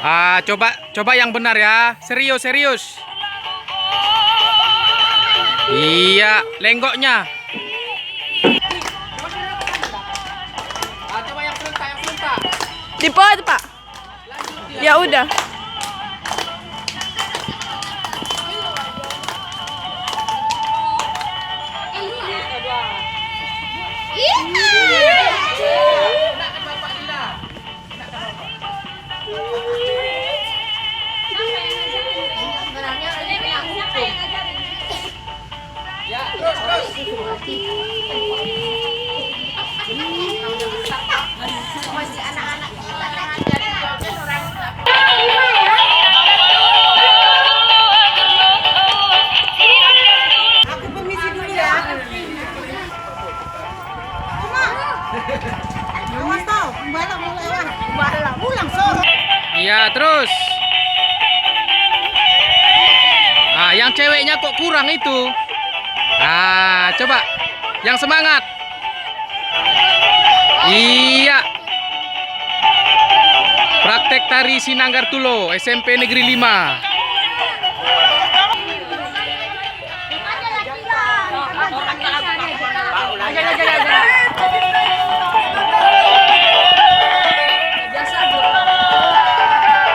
Coba yang benar ya. Serius, serius. Iya, lenggoknya. Coba yang serentak, yang serentak. Tipe itu, Pak. Ya udah. Ya, terus. Masih anak-anak aku permisi dulu ya. Awas tau, balak mau lewat. Balak pulang sore. Iya, terus. Yang ceweknya kok kurang itu. Coba. Yang semangat. Iya. Praktek tari Sinanggar Tulo, SMP Negeri 5.